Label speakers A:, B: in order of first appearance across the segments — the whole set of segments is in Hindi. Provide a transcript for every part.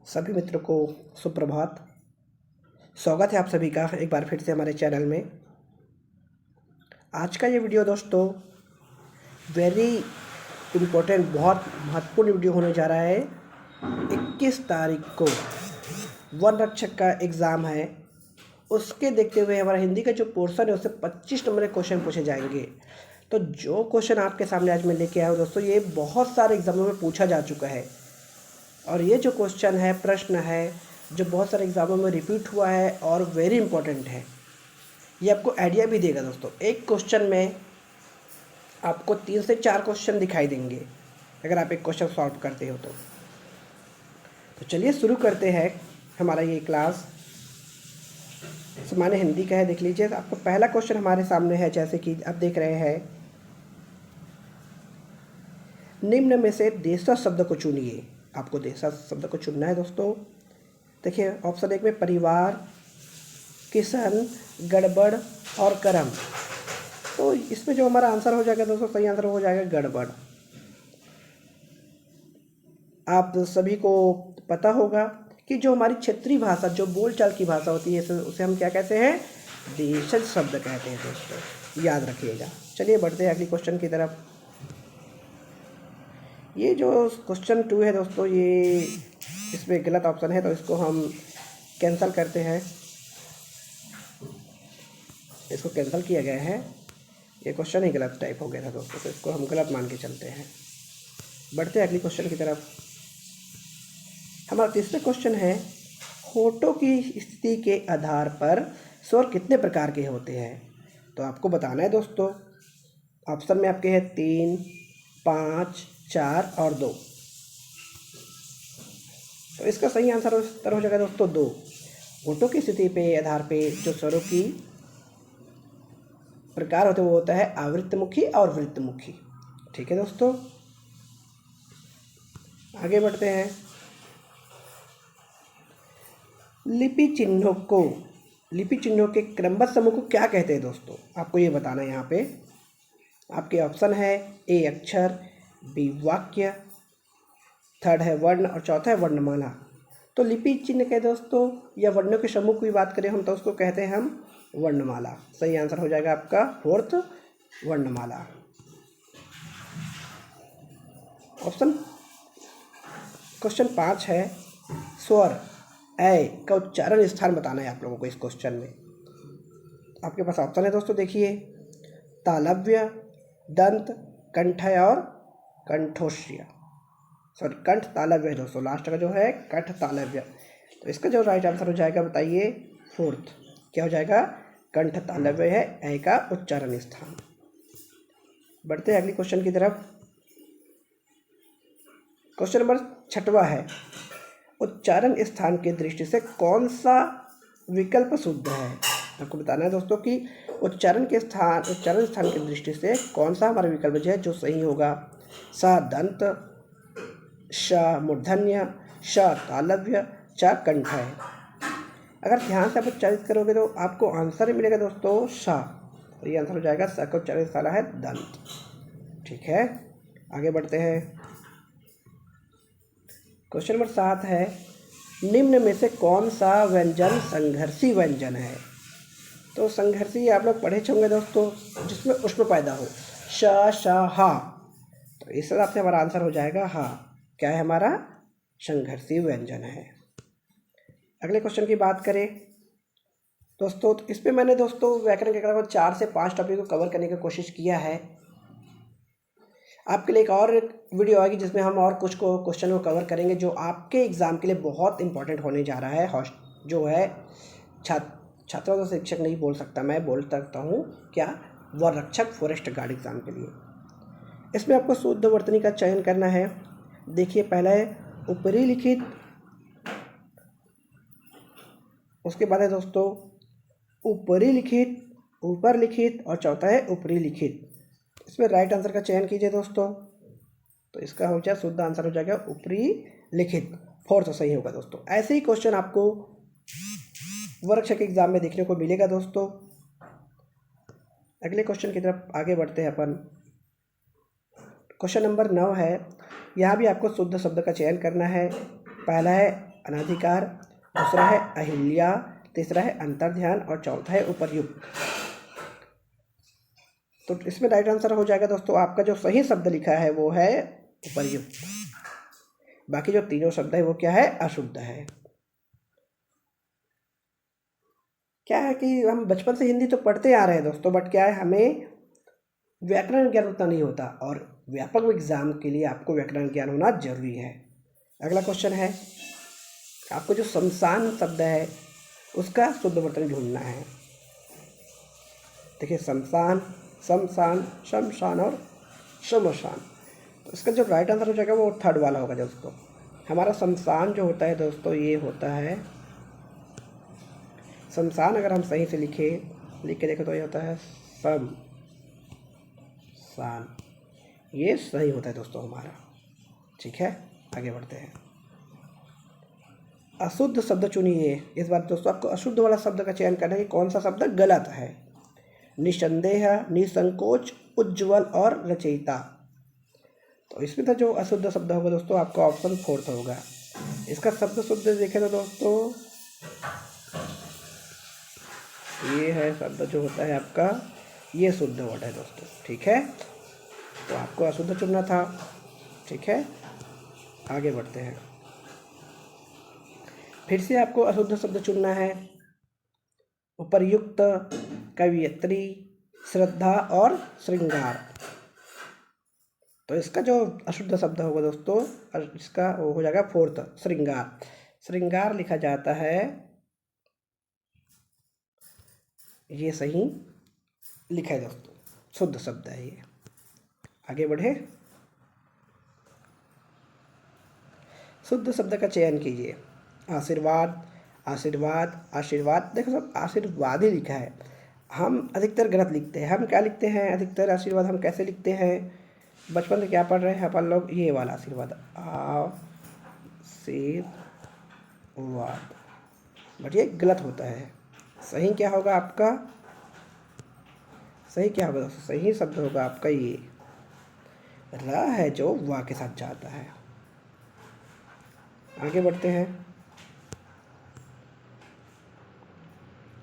A: सभी मित्रों को सुप्रभात। स्वागत है आप सभी का एक बार फिर से हमारे चैनल में। आज का ये वीडियो दोस्तों वेरी इम्पोर्टेंट, बहुत महत्वपूर्ण वीडियो होने जा रहा है। 21 तारीख को वन रक्षक का एग्ज़ाम है, उसके देखते हुए हमारा हिंदी का जो पोर्शन है उससे 25 नंबर के क्वेश्चन पूछे जाएंगे। तो जो क्वेश्चन आपके सामने आज मैं लेके आया हूँ दोस्तों, ये बहुत सारे एग्ज़ामों में पूछा जा चुका है और ये जो क्वेश्चन है, प्रश्न है, जो बहुत सारे एग्ज़ामों में रिपीट हुआ है और वेरी इंपॉर्टेंट है। ये आपको आइडिया भी देगा दोस्तों। एक क्वेश्चन में आपको 3 से 4 क्वेश्चन दिखाई देंगे अगर आप एक क्वेश्चन सॉल्व करते हो तो चलिए शुरू करते हैं हमारा ये क्लास। सामान्य हिंदी का है, देख लीजिए। आपको पहला क्वेश्चन हमारे सामने है, जैसे कि आप देख रहे हैं, निम्न में से देशज शब्द को चुनिए। आपको देशज शब्द को चुनना है दोस्तों। देखिए ऑप्शन 1 में परिवार, किशन, गड़बड़ और करम। तो इसमें जो हमारा आंसर हो जाएगा दोस्तों, सही आंसर हो जाएगा गड़बड़। आप सभी को पता होगा कि जो हमारी क्षेत्रीय भाषा, जो बोलचाल की भाषा होती है, उसे हम क्या कहते हैं? देशज शब्द कहते हैं दोस्तों, याद रखिएगा। चलिए बढ़ते हैं अगली क्वेश्चन की तरफ। ये जो क्वेश्चन 2 है दोस्तों, ये इसमें गलत ऑप्शन है तो इसको हम कैंसिल करते हैं। इसको कैंसिल किया गया है, ये क्वेश्चन ही गलत टाइप हो गया था दोस्तों, तो इसको हम गलत मान के चलते हैं। बढ़ते हैं अगली क्वेश्चन की तरफ। हमारा तीसरा क्वेश्चन है, होठों की स्थिति के आधार पर स्वर कितने प्रकार के होते हैं? तो आपको बताना है दोस्तों। ऑप्शन में आपके हैं 3, 5, 4 और 2। तो इसका सही आंसर उत्तर हो जाएगा दोस्तों 2। होठों की स्थिति पे आधार पे जो स्वरों की प्रकार होते हैं वो होता है आवृत्तमुखी और वृत्तमुखी। ठीक है दोस्तों, आगे बढ़ते हैं। लिपि चिन्हों के क्रमबद्ध समूह को क्या कहते हैं दोस्तों? आपको ये बताना है। यहाँ पे आपके ऑप्शन है ए अक्षर, बी वाक्य, थर्ड है वर्ण और चौथा है वर्णमाला। तो लिपि चिन्ह के दोस्तों या वर्णों के समूह की बात करें हम तो उसको कहते हैं हम वर्णमाला। सही आंसर हो जाएगा आपका 4th वर्णमाला। ऑप्शन क्वेश्चन 5 है, स्वर ए का उच्चारण स्थान बताना है आप लोगों को इस क्वेश्चन में। आपके पास ऑप्शन है दोस्तों, देखिए, तालव्य, दंत, कंठय और कंठोष्य। सॉरी, कंठ तालव्य है दोस्तों, लास्ट का जो है कंठ तालव्य। तो इसका जो राइट आंसर हो जाएगा बताइए 4th। क्या हो जाएगा? कंठ तालव्य है ए का उच्चारण स्थान। बढ़ते हैं अगली क्वेश्चन की तरफ। क्वेश्चन नंबर 6वां है, उच्चारण स्थान की दृष्टि से कौन सा विकल्प शुद्ध है? आपको बताना है दोस्तों कि उच्चारण स्थान की दृष्टि से कौन सा हमारा विकल्प जो है जो सही होगा। सा दंत, श मूर्धन्य, श तालव्य, च कंठ है। अगर ध्यान से आप उच्चारित करोगे तो आपको आंसर मिलेगा दोस्तों श। तो ये आंसर हो जाएगा स का उच्चारण साला है दंत। ठीक है, आगे बढ़ते हैं। क्वेश्चन नंबर 7 है, निम्न में से कौन सा व्यंजन संघर्षी व्यंजन है? तो संघर्षी आप लोग पढ़े होंगे दोस्तों, जिसमें उष्ण पैदा हो, श, श, हा। तो इस हिसाब से हमारा आंसर हो जाएगा हा। क्या है हमारा? संघर्षी व्यंजन है। अगले क्वेश्चन की बात करें दोस्तों, तो इस पर मैंने दोस्तों व्याकरण के लगभग 4 से 5 टॉपिक को कवर करने की कोशिश किया है। आपके लिए एक और वीडियो आएगी जिसमें हम और कुछ क्वेश्चन को कवर करेंगे जो आपके एग्ज़ाम के लिए बहुत इंपॉर्टेंट होने जा रहा है। जो है छात्रों को शिक्षक नहीं बोल सकता, मैं बोल सकता हूँ क्या, वन रक्षक फॉरेस्ट गार्ड एग्ज़ाम के लिए। इसमें आपको शुद्ध वर्तनी का चयन करना है। देखिए, पहला है ऊपरी लिखित, उसके बाद है दोस्तों ऊपरी लिखित, ऊपर लिखित और चौथा है ऊपरी लिखित। इसमें राइट आंसर का चयन कीजिए दोस्तों। तो इसका हो जाए शुद्ध आंसर हो जाएगा ऊपरी लिखित, 4th सही होगा दोस्तों। ऐसे ही क्वेश्चन आपको वर्कशॉप एग्जाम में देखने को मिलेगा दोस्तों। अगले क्वेश्चन की तरफ आगे बढ़ते हैं अपन। क्वेश्चन नंबर 9 है, यहाँ भी आपको शुद्ध शब्द का चयन करना है। पहला है अनधिकार, दूसरा है अहिल्या, तीसरा है अंतर्ध्यान और चौथा है उपर्युक्त। तो इसमें राइट आंसर हो जाएगा दोस्तों आपका जो सही शब्द लिखा है वो है उपर्युक्त। बाकी जो तीनों शब्द है वो क्या है, अशुद्ध है। क्या है कि हम बचपन से हिंदी तो पढ़ते आ रहे हैं दोस्तों, बट क्या है हमें व्याकरण ज्ञान उतना नहीं होता, और व्यापक एग्जाम के लिए आपको व्याकरण ज्ञान होना जरूरी है। अगला क्वेश्चन है, आपको जो शमशान शब्द है उसका शुद्ध वर्तनी ढूंढना है। देखिए शमशान, शमशान, शमशान और शमशान। तो इसका जो राइट आंसर हो जाएगा वो थर्ड वाला होगा दोस्तों। हमारा शमशान जो होता है दोस्तों ये होता है, शमशान अगर हम सही से लिख के देखो तो ये होता है शमशान, ये सही होता है दोस्तों हमारा। ठीक है, आगे बढ़ते हैं। अशुद्ध शब्द चुनिए। इस बार दोस्तों आपको अशुद्ध वाला शब्द का चयन करना है कि कौन सा शब्द गलत है। निसंदेह, निसंकोच, उज्ज्वल और रचयिता। तो इसमें तो जो अशुद्ध शब्द होगा दोस्तों आपका ऑप्शन 4 होगा। इसका शब्द शुद्ध देखें तो दोस्तों ये है शब्द जो होता है आपका, ये शुद्ध वर्ड है दोस्तों। ठीक है, तो आपको अशुद्ध चुनना था। ठीक है, आगे बढ़ते हैं। फिर से आपको अशुद्ध शब्द चुनना है। उपर्युक्त, कवियत्री, श्रद्धा और श्रृंगार। तो इसका जो अशुद्ध शब्द होगा दोस्तों इसका वो हो जाएगा 4th, श्रृंगार। श्रृंगार लिखा जाता है, ये सही लिखा है दोस्तों, शुद्ध शब्द है ये। आगे बढ़े, शुद्ध शब्द का चयन कीजिए। आशीर्वाद, आशीर्वाद, आशीर्वाद। देखो सब आशीर्वाद ही लिखा है, हम अधिकतर गलत लिखते हैं। हम क्या लिखते हैं अधिकतर आशीर्वाद हम कैसे लिखते हैं, बचपन में क्या पढ़ रहे हैं अपन लोग, ये वाला आशीर्वाद, आशीर्वाद, बट ये गलत होता है। सही क्या होगा आपका, सही क्या होगा दोस्तों, सही शब्द होगा आपका ये र है जो वाह के साथ जाता है। आगे बढ़ते हैं।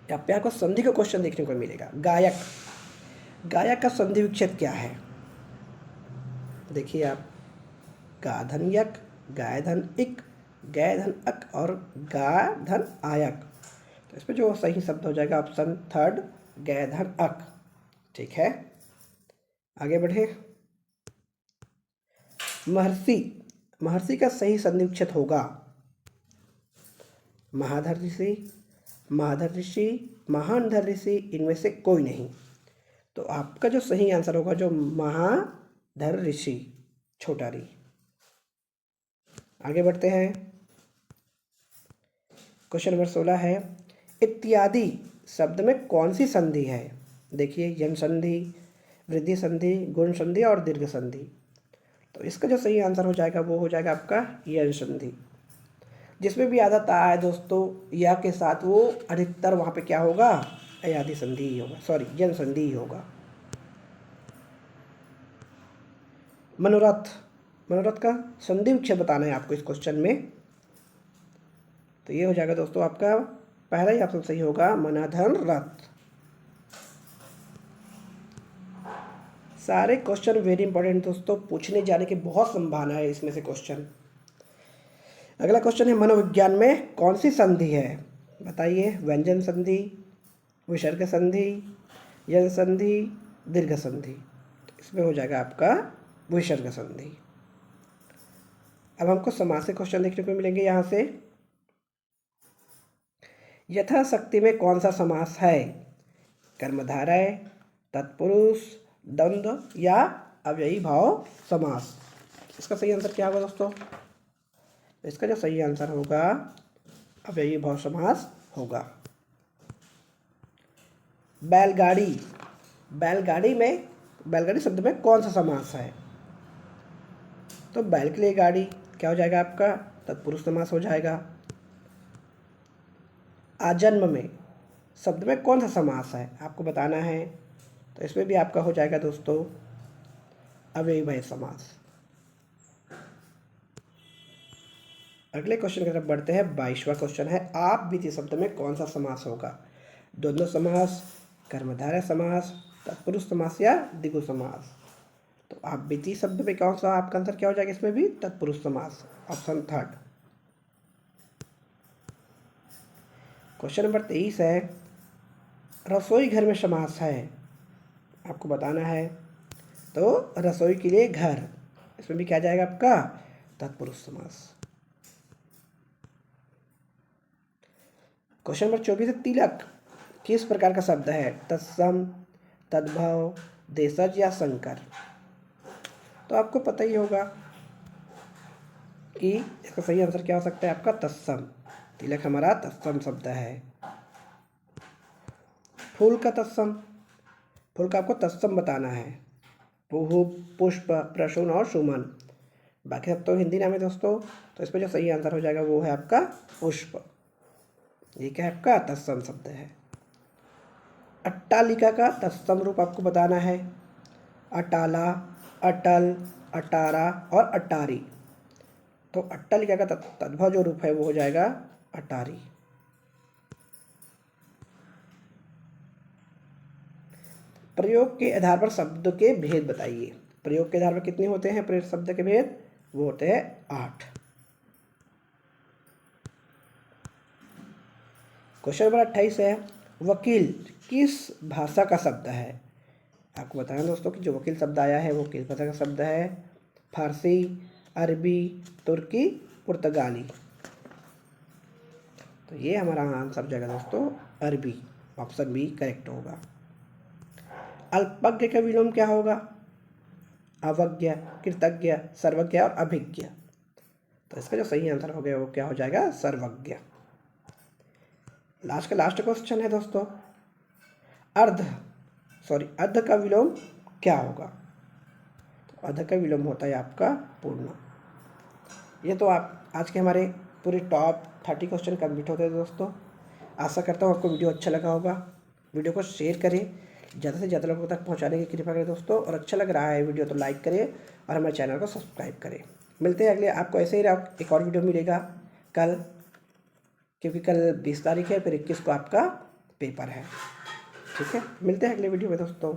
A: यहाँ पे आपको संधि का क्वेश्चन देखने को मिलेगा। गायक, गायक का संधि विच्छेद क्या है। देखिए आप, गा धन यक, गाय धन इक, गै धन अक और गा धन आयक। तो इसमें जो सही शब्द हो जाएगा ऑप्शन 3, गै धन अक। ठीक है, आगे बढ़े। महर्षि, महर्षि का सही संधि विच्छेद होगा महाधर ऋषि, महाधर ऋषि, महानधर ऋषि, इनमें से कोई नहीं। तो आपका जो सही आंसर होगा जो महाधर ऋषि, छोटा री। आगे बढ़ते हैं। क्वेश्चन नंबर 16 है, इत्यादि शब्द में कौन सी संधि है। देखिए यन संधि, वृद्धि संधि, गुण संधि और दीर्घ संधि। तो इसका जो सही आंसर हो जाएगा वो हो जाएगा आपका यन संधि। जिसमें भी आधा ता है दोस्तों या के साथ, वो अधिकतर वहाँ पे क्या होगा, अयादि संधि ही होगा, सॉरी यन संधि ही होगा। मनोरथ, मनोरथ का संधि विच्छेद बताना है आपको इस क्वेश्चन में। तो ये हो जाएगा दोस्तों आपका पहला ही ऑप्शन सही होगा, मनाधन रथ। सारे क्वेश्चन वेरी इंपॉर्टेंट दोस्तों, पूछने जाने की बहुत संभावना है इसमें से क्वेश्चन। अगला क्वेश्चन है, मनोविज्ञान में कौन सी संधि है बताइए। व्यंजन संधि, विसर्ग संधि, यन संधि, दीर्घ संधि। इसमें हो जाएगा आपका विसर्ग संधि। अब हमको समास के क्वेश्चन देखने को मिलेंगे यहाँ से। यथाशक्ति में कौन सा समास है, कर्मधारय, तत्पुरुष, द्वंद्व या अव्ययी भाव समास। इसका सही आंसर क्या होगा दोस्तों, इसका जो सही आंसर होगा अव्ययी भाव समास होगा। बैलगाड़ी, बैलगाड़ी में, बैलगाड़ी शब्द में कौन सा समास है। तो बैल के लिए गाड़ी क्या हो जाएगा आपका, तत्पुरुष समास हो जाएगा। आजन्म में शब्द में कौन सा समास है आपको बताना है। तो इसमें भी आपका हो जाएगा दोस्तों अव्ययी भाव समास। अगले क्वेश्चन की तरफ बढ़ते हैं। 22वां क्वेश्चन है, आप बीती शब्द में कौन सा समास होगा? द्वंद्व समास, कर्मधारय समास, तत्पुरुष समास या द्विगु समास? तो आप बीती शब्द में कौन सा, आपका आंसर क्या हो जाएगा इसमें भी? तत्पुरुष समास, ऑप्शन थर्ड। क्वेश्चन नंबर 23 है, रसोई घर में समास है, आपको बताना है। तो रसोई के लिए घर, इसमें भी क्या जाएगा आपका? तत्पुरुष समास। क्वेश्चन नंबर 24 है, तिलक किस प्रकार का शब्द है? तत्सम, तद्भव, देशज या संकर? तो आपको पता ही होगा कि इसका सही आंसर क्या हो सकता है आपका? तत्सम। तिलक हमारा तत्सम शब्द है। फूल का तत्सम, फूल का आपको तत्सम बताना है। पुहु, पुष्प, प्रसून और सुमन। बाकी सब तो हिंदी नाम है दोस्तों, तो इसमें जो सही आंसर हो जाएगा वो है आपका पुष्प। ये क्या है आपका? तत्सम शब्द है। अट्टालिका का तत्सम रूप आपको बताना है। अटाला, अटल, अटारा और अटारी। तो अट्टालिका का तद्भव जो रूप है वो हो जाएगा अटारी। प्रयोग के आधार पर शब्द के भेद बताइए। प्रयोग के आधार पर कितने होते हैं प्रयोग शब्द के भेद? वो होते हैं 8। क्वेश्चन नंबर 28 है, वकील किस भाषा का शब्द है? आपको बताना दोस्तों कि जो वकील शब्द आया है वो किस भाषा का शब्द है? फारसी, अरबी, तुर्की, पुर्तगाली। तो ये हमारा आंसर हो जाएगा दोस्तों अरबी, ऑप्शन बी करेक्ट होगा। अल्पज्ञ का विलोम क्या होगा? अवज्ञ, कृतज्ञ, सर्वज्ञ और अभिज्ञ। तो इसका जो सही आंसर हो गया वो क्या हो जाएगा? सर्वज्ञ। लास्ट क्वेश्चन है दोस्तों, अर्ध का विलोम क्या होगा? तो अर्ध का विलोम होता है आपका पूर्ण। ये तो आप आज के हमारे पूरे टॉप 30 क्वेश्चन कंप्लीट होते हैं दोस्तों। आशा करता हूँ आपको वीडियो अच्छा लगा होगा। वीडियो को शेयर करें, ज़्यादा से ज़्यादा लोगों तक पहुँचाने की कृपा करें दोस्तों। और अच्छा लग रहा है वीडियो तो लाइक करें और हमारे चैनल को सब्सक्राइब करें। मिलते हैं अगले, आपको ऐसे ही एक और वीडियो मिलेगा कल, क्योंकि कल 20 तारीख है, फिर 21 को आपका पेपर है। ठीक है, मिलते हैं अगले वीडियो में दोस्तों।